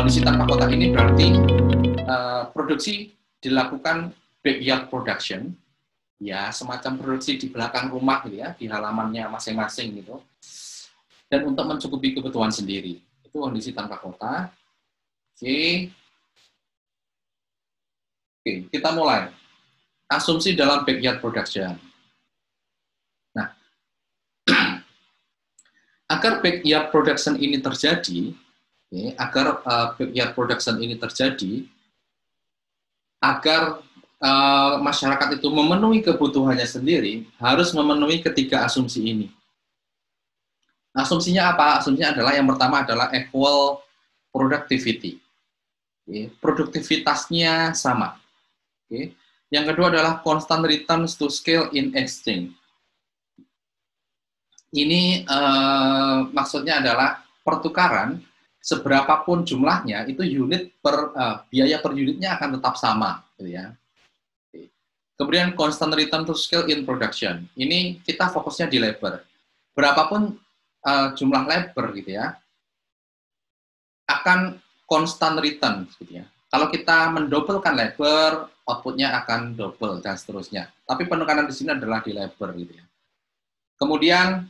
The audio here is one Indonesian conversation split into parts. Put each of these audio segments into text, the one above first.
kondisi tanpa kotak ini berarti produksi dilakukan backyard production, ya semacam produksi di belakang rumah gitu ya, di halamannya masing-masing gitu. Dan untuk mencukupi kebutuhan sendiri. Itu kondisi tanpa kotak. Oke. Oke, kita mulai. Asumsi dalam backyard production. Nah, agar backyard production ini terjadi, agar masyarakat itu memenuhi kebutuhannya sendiri, harus memenuhi ketiga asumsi ini. Asumsinya apa? Asumsinya adalah yang pertama adalah equal productivity. Produktivitasnya sama. Yang kedua adalah constant returns to scale in exchange. Ini maksudnya adalah pertukaran seberapapun jumlahnya itu biaya per unitnya akan tetap sama, gitu ya. Kemudian constant return to scale in production. Ini kita fokusnya di labor. Berapapun jumlah labor gitu ya, akan constant return gitu ya. Kalau kita mendobelkan labor, outputnya akan double dan seterusnya. Tapi penekanan di sini adalah di labor gitu ya. Kemudian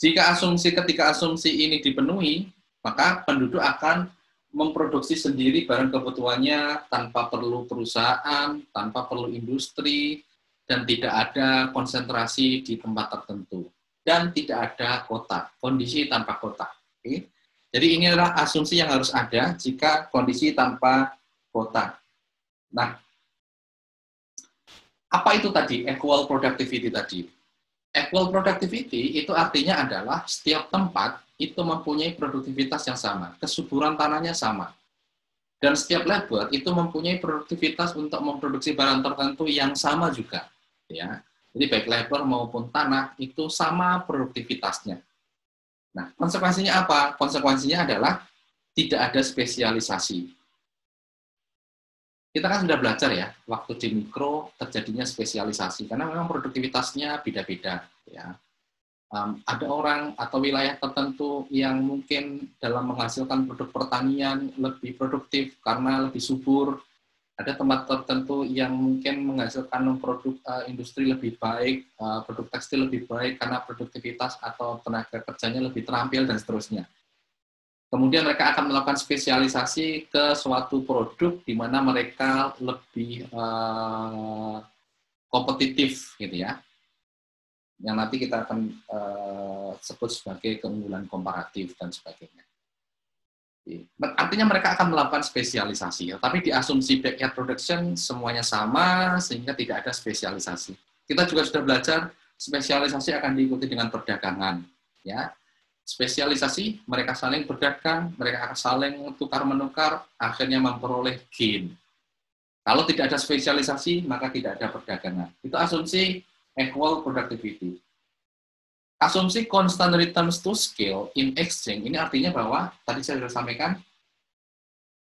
jika ketiga asumsi ini dipenuhi, maka penduduk akan memproduksi sendiri barang kebutuhannya tanpa perlu perusahaan, tanpa perlu industri, dan tidak ada konsentrasi di tempat tertentu. Dan tidak ada kota, kondisi tanpa kota. Jadi ini adalah asumsi yang harus ada jika kondisi tanpa kota. Nah, apa itu tadi equal productivity tadi? Equal productivity itu artinya adalah setiap tempat itu mempunyai produktivitas yang sama, kesuburan tanahnya sama. Dan setiap labor itu mempunyai produktivitas untuk memproduksi barang tertentu yang sama juga. Ya. Jadi baik labor maupun tanah itu sama produktivitasnya. Nah, konsekuensinya apa? Konsekuensinya adalah tidak ada spesialisasi. Kita kan sudah belajar ya, waktu di mikro terjadinya spesialisasi, karena memang produktivitasnya beda-beda. Ya. Ada orang atau wilayah tertentu yang mungkin dalam menghasilkan produk pertanian lebih produktif karena lebih subur. Ada tempat tertentu yang mungkin menghasilkan produk industri lebih baik, produk tekstil lebih baik karena produktivitas atau tenaga kerjanya lebih terampil dan seterusnya. Kemudian mereka akan melakukan spesialisasi ke suatu produk di mana mereka lebih kompetitif, gitu ya. Yang nanti kita akan sebut sebagai keunggulan komparatif dan sebagainya. Artinya mereka akan melakukan spesialisasi, tapi di asumsi backyard production semuanya sama sehingga tidak ada spesialisasi. Kita juga sudah belajar spesialisasi akan diikuti dengan perdagangan, ya. Spesialisasi mereka saling berdagang, mereka akan saling tukar menukar, akhirnya memperoleh gain. Kalau tidak ada spesialisasi maka tidak ada perdagangan. Itu asumsi equal productivity. Asumsi constant returns to scale in exchange, ini artinya bahwa, tadi saya sudah sampaikan,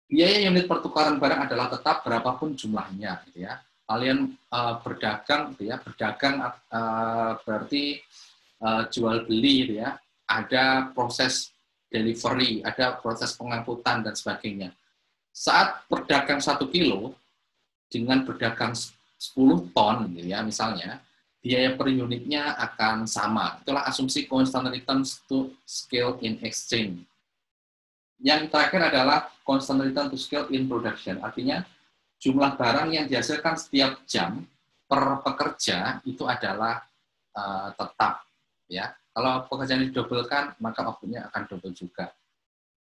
biaya unit pertukaran barang adalah tetap berapapun jumlahnya. Gitu ya. Kalian berdagang, gitu ya, berdagang berarti jual beli, gitu ya, ada proses delivery, ada proses pengangkutan, dan sebagainya. Saat berdagang 1 kilo, dengan berdagang 10 ton, gitu ya, misalnya, biaya per unitnya akan sama. Itulah asumsi constant returns to scale in exchange. Yang terakhir adalah constant return to scale in production. Artinya, jumlah barang yang dihasilkan setiap jam per pekerja itu adalah tetap. Ya. Kalau pekerjaan didobelkan, maka outputnya akan double juga.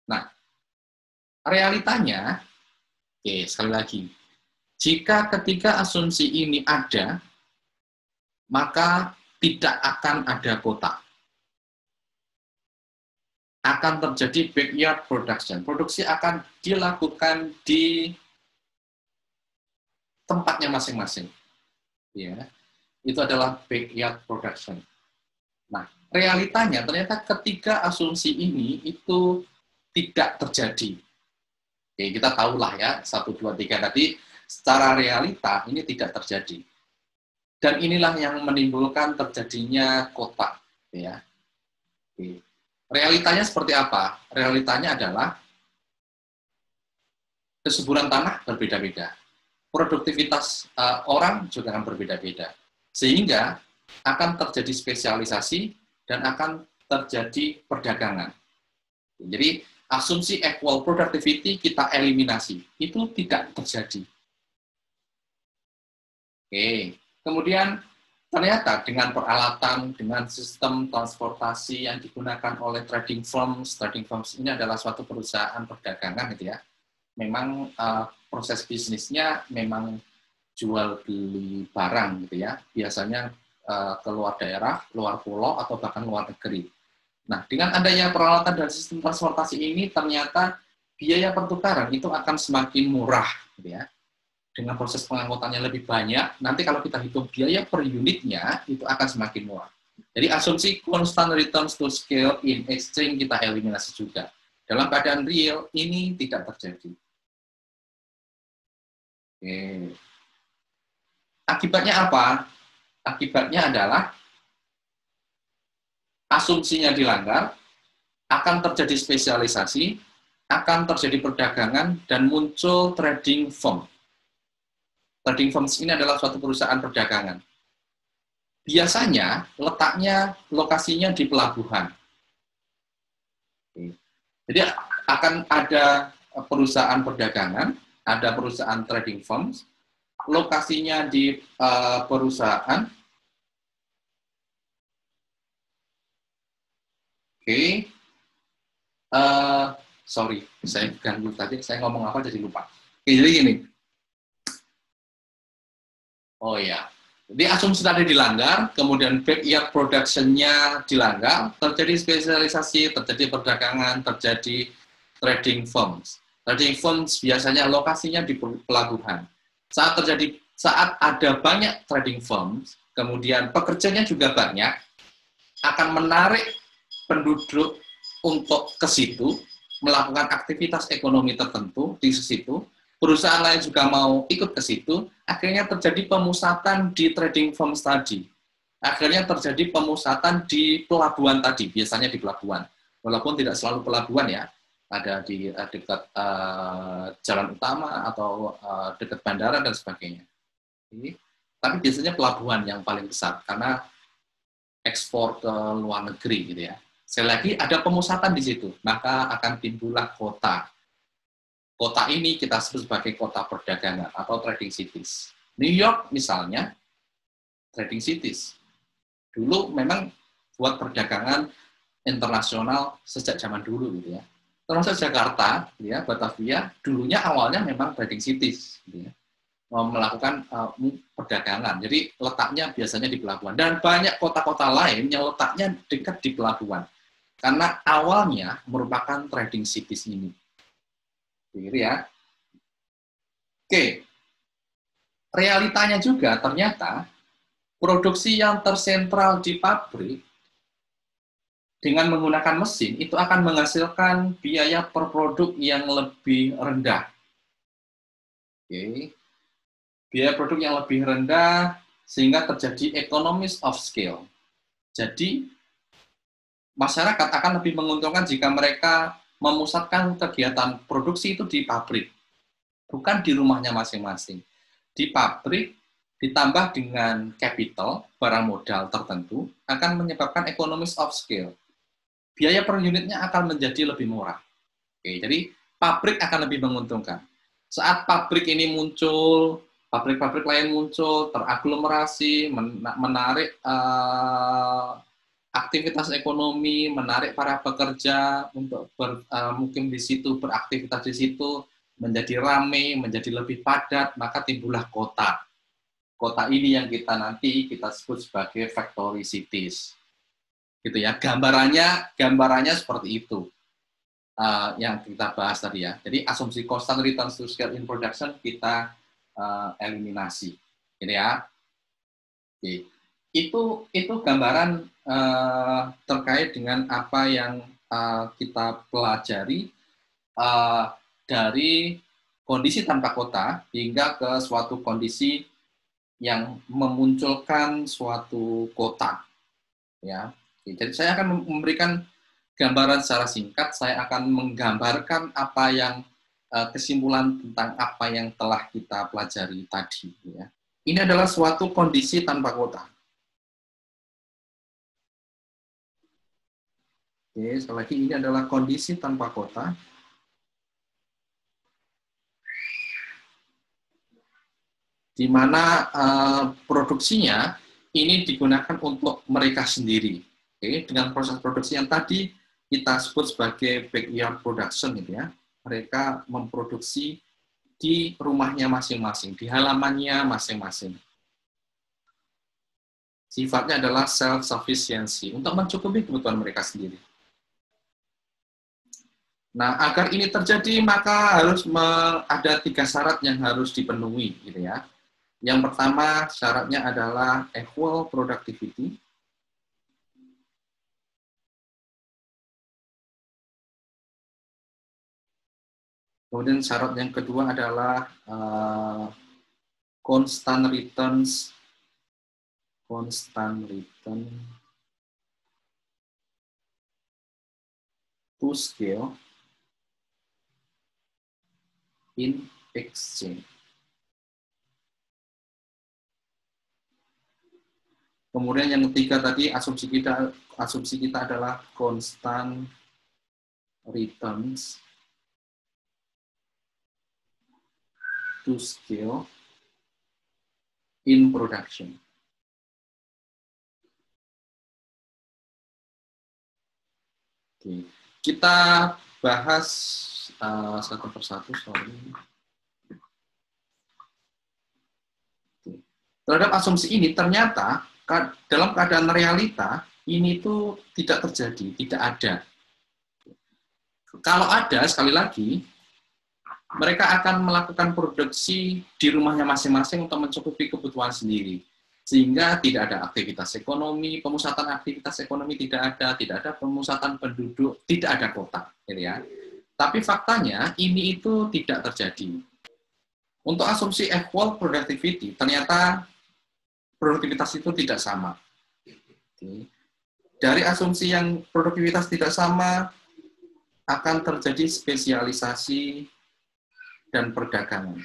Nah, realitanya, oke, sekali lagi, jika ketiga asumsi ini ada, maka tidak akan ada kota. Akan terjadi backyard production. Produksi akan dilakukan di tempatnya masing-masing. Ya, itu adalah backyard production. Nah, realitanya ternyata ketiga asumsi ini itu tidak terjadi. Oke, kita tahulah ya, 1, 2, 3 tadi, secara realita ini tidak terjadi. Dan inilah yang menimbulkan terjadinya kota. Ya. Realitanya seperti apa? Realitanya adalah kesuburan tanah berbeda-beda, produktivitas orang juga akan berbeda-beda, sehingga akan terjadi spesialisasi dan akan terjadi perdagangan. Jadi asumsi equal productivity kita eliminasi, itu tidak terjadi. Oke, kemudian ternyata dengan peralatan, dengan sistem transportasi yang digunakan oleh trading firms ini adalah suatu perusahaan perdagangan gitu ya. Memang proses bisnisnya memang jual beli barang gitu ya. Biasanya ke luar daerah, luar pulau atau bahkan luar negeri. Nah, dengan adanya peralatan dan sistem transportasi ini ternyata biaya pertukaran itu akan semakin murah gitu ya. Dengan proses pengangkutannya lebih banyak, nanti kalau kita hitung biaya per unitnya, itu akan semakin murah. Jadi asumsi constant returns to scale in exchange kita eliminasi juga. Dalam keadaan real, ini tidak terjadi. Oke. Akibatnya apa? Akibatnya adalah asumsinya dilanggar, akan terjadi spesialisasi, akan terjadi perdagangan, dan muncul trading firm. Trading firms ini adalah suatu perusahaan perdagangan. Biasanya lokasinya di pelabuhan. Jadi akan ada perusahaan perdagangan, ada perusahaan trading firms, lokasinya di perusahaan. Oke. Sorry, saya ganggu tadi, saya ngomong apa jadi lupa. Oke, jadi gini. Oh ya, jadi asumsi tadi dilanggar, kemudian backyard production-nya dilanggar, terjadi spesialisasi, terjadi perdagangan, terjadi trading firms. Trading firms biasanya lokasinya di pelabuhan. Saat ada banyak trading firms, kemudian pekerjanya juga banyak, akan menarik penduduk untuk ke situ, melakukan aktivitas ekonomi tertentu di situ. Perusahaan lain juga mau ikut ke situ, akhirnya terjadi pemusatan di trading firms tadi. Akhirnya terjadi pemusatan di pelabuhan tadi, biasanya di pelabuhan. Walaupun tidak selalu pelabuhan ya, ada di dekat jalan utama atau dekat bandara dan sebagainya. Tapi biasanya pelabuhan yang paling besar, karena ekspor ke luar negeri gitu ya. Sekali lagi ada pemusatan di situ, maka akan timbullah kota. Kota ini kita sebut sebagai kota perdagangan atau trading cities. New York misalnya, trading cities. Dulu memang buat perdagangan internasional sejak zaman dulu gitu ya. Termasuk Jakarta, ya, Batavia, dulunya awalnya memang trading cities, gitu ya, melakukan perdagangan. Jadi letaknya biasanya di pelabuhan. Dan banyak kota-kota lain yang letaknya dekat di pelabuhan. Karena awalnya merupakan trading cities ini. Gitu ya. Oke, realitanya juga ternyata produksi yang tersentral di pabrik dengan menggunakan mesin itu akan menghasilkan biaya per produk yang lebih rendah. Oke, biaya produk yang lebih rendah sehingga terjadi economies of scale. Jadi masyarakat akan lebih menguntungkan jika mereka memusatkan kegiatan produksi itu di pabrik, bukan di rumahnya masing-masing. Di pabrik, ditambah dengan capital, barang modal tertentu, akan menyebabkan economies of scale. Biaya per unitnya akan menjadi lebih murah. Oke, jadi pabrik akan lebih menguntungkan. Saat pabrik ini muncul, pabrik-pabrik lain muncul, teraglomerasi, menarik aktivitas ekonomi, menarik para pekerja untuk mungkin di situ beraktivitas di situ, menjadi ramai, menjadi lebih padat, maka timbullah kota. Kota ini yang kita sebut sebagai factory cities. Gitu ya. Gambarannya seperti itu. Yang kita bahas tadi ya. Jadi asumsi constant returns to scale in production kita eliminasi. Gitu ya. Oke. Itu gambaran terkait dengan apa yang kita pelajari dari kondisi tanpa kota hingga ke suatu kondisi yang memunculkan suatu kota. Ya, jadi saya akan memberikan gambaran secara singkat. Saya akan menggambarkan apa yang kesimpulan tentang apa yang telah kita pelajari tadi. Ya. Ini adalah suatu kondisi tanpa kota. Oke, sekali lagi ini adalah kondisi tanpa kota. Di mana produksinya ini digunakan untuk mereka sendiri. Oke, dengan proses produksi yang tadi kita sebut sebagai backyard production, gitu ya. Mereka memproduksi di rumahnya masing-masing, di halamannya masing-masing. Sifatnya adalah self-sufficiency, untuk mencukupi kebutuhan mereka sendiri. Nah, agar ini terjadi, maka harus ada 3 syarat yang harus dipenuhi, gitu ya. Yang pertama, syaratnya adalah equal productivity. Kemudian syarat yang kedua adalah constant return to scale in exchange. Kemudian yang ketiga tadi asumsi kita adalah constant returns to scale in production. Oke. Kita bahas satu persatu. Terhadap asumsi ini ternyata dalam keadaan realita ini itu tidak terjadi, tidak ada. Kalau ada, sekali lagi, mereka akan melakukan produksi di rumahnya masing-masing untuk mencukupi kebutuhan sendiri. Sehingga tidak ada aktivitas ekonomi, pemusatan aktivitas ekonomi tidak ada pemusatan penduduk, tidak ada kota. Gitu ya. Tapi faktanya ini itu tidak terjadi. Untuk asumsi equal productivity, ternyata produktivitas itu tidak sama. Dari asumsi yang produktivitas tidak sama, akan terjadi spesialisasi dan perdagangan.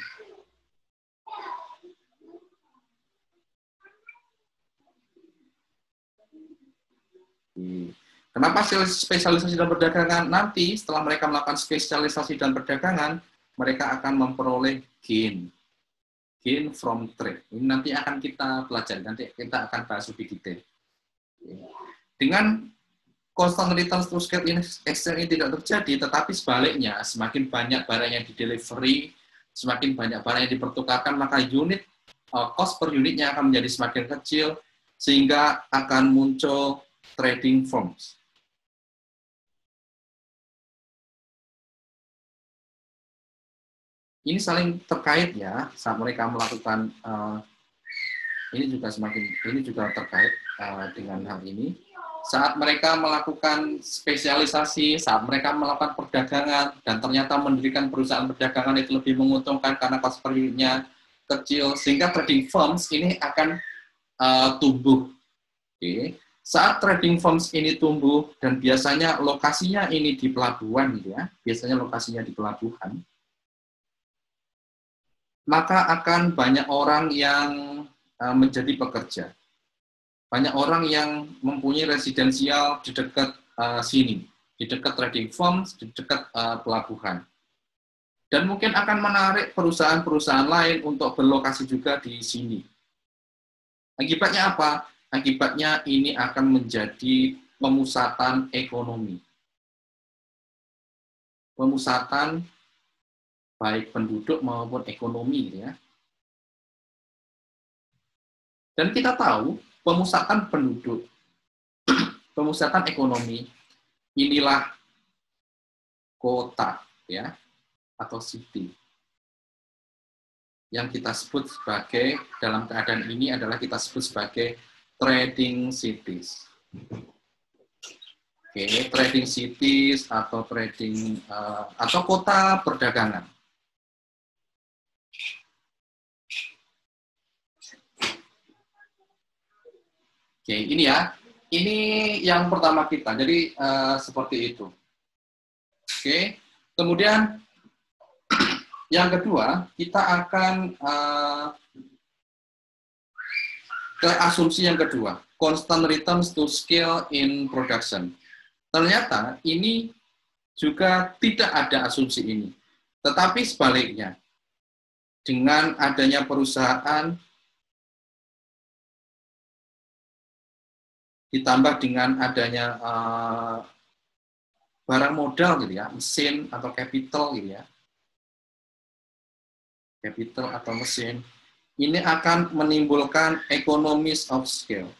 Kenapa spesialisasi dan perdagangan? Nanti setelah mereka melakukan spesialisasi dan perdagangan, mereka akan memperoleh gain from trade. Ini nanti akan kita pelajari, nanti kita akan bahas lebih detail. Dengan constant return to scale in exchange ini tidak terjadi, tetapi sebaliknya, semakin banyak barang yang di-delivery, semakin banyak barang yang dipertukarkan, maka unit cost per unitnya akan menjadi semakin kecil, sehingga akan muncul trading firms. Ini saling terkait ya, saat mereka melakukan ini juga terkait dengan hal ini. Saat mereka melakukan spesialisasi, saat mereka melakukan perdagangan, dan ternyata mendirikan perusahaan perdagangan itu lebih menguntungkan karena cost per unitnya kecil, sehingga trading firms ini akan tumbuh. Oke. Saat trading firms ini tumbuh, dan biasanya lokasinya ini di pelabuhan, gitu ya, biasanya lokasinya di pelabuhan, maka akan banyak orang yang menjadi pekerja. Banyak orang yang mempunyai residensial di dekat sini, di dekat trading firms, di dekat pelabuhan. Dan mungkin akan menarik perusahaan-perusahaan lain untuk berlokasi juga di sini. Akibatnya apa? Akibatnya ini akan menjadi pemusatan ekonomi. Pemusatan baik penduduk maupun ekonomi, ya. Dan kita tahu pemusatan penduduk, pemusatan ekonomi, inilah kota, ya, atau city. Yang kita sebut sebagai, dalam keadaan ini adalah kita sebut sebagai trading cities. Oke, trading cities atau trading atau kota perdagangan. Oke, ini ya. Ini yang pertama kita. Jadi seperti itu. Oke. Kemudian Yang kedua, kita akan ke asumsi yang kedua, constant returns to scale in production. Ternyata ini juga tidak ada asumsi ini. Tetapi sebaliknya, dengan adanya perusahaan ditambah dengan adanya barang modal gitu ya, mesin atau capital gitu ya, capital atau mesin, ini akan menimbulkan economies of scale.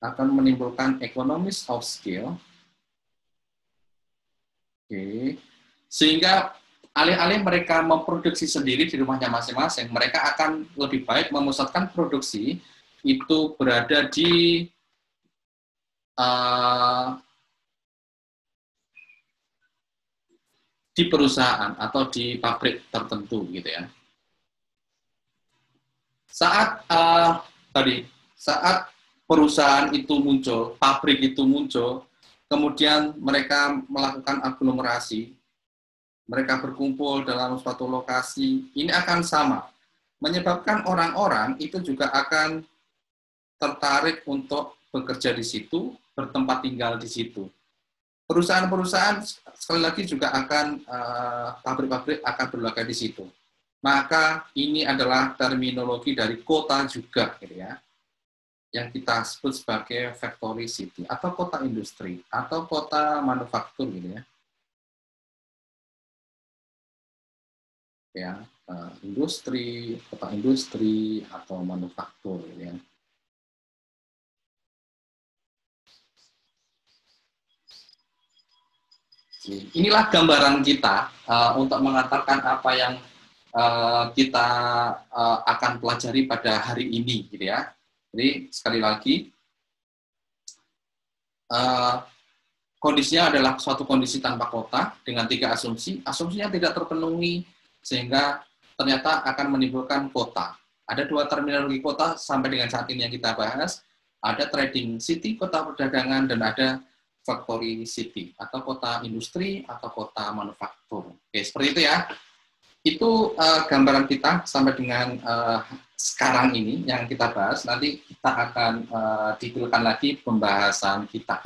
Akan menimbulkan economies of scale. Oke. Sehingga alih-alih mereka memproduksi sendiri di rumahnya masing-masing, mereka akan lebih baik memusatkan produksi itu berada di perusahaan atau di pabrik tertentu gitu ya. Saat perusahaan itu muncul, pabrik itu muncul, kemudian mereka melakukan aglomerasi, mereka berkumpul dalam suatu lokasi, ini akan sama, menyebabkan orang-orang itu juga akan tertarik untuk bekerja di situ, bertempat tinggal di situ. Perusahaan-perusahaan sekali lagi juga akan pabrik-pabrik akan berlaga di situ. Maka ini adalah terminologi dari kota juga, gitu ya, yang kita sebut sebagai factory city atau kota industri atau kota manufaktur, gitu ya. Ya, industri, kota industri atau manufaktur, gitu ya. Inilah gambaran kita untuk mengatakan apa yang kita akan pelajari pada hari ini, gitu ya. Jadi sekali lagi, kondisinya adalah suatu kondisi tanpa kota dengan 3 asumsi. Asumsinya tidak terpenuhi sehingga ternyata akan menimbulkan kota. Ada 2 terminologi kota sampai dengan saat ini yang kita bahas. Ada trading city, kota perdagangan, dan ada factory city, atau kota industri, atau kota manufaktur. Oke, seperti itu ya. Itu gambaran kita sampai dengan sekarang ini yang kita bahas. Nanti kita akan detailkan lagi pembahasan kita.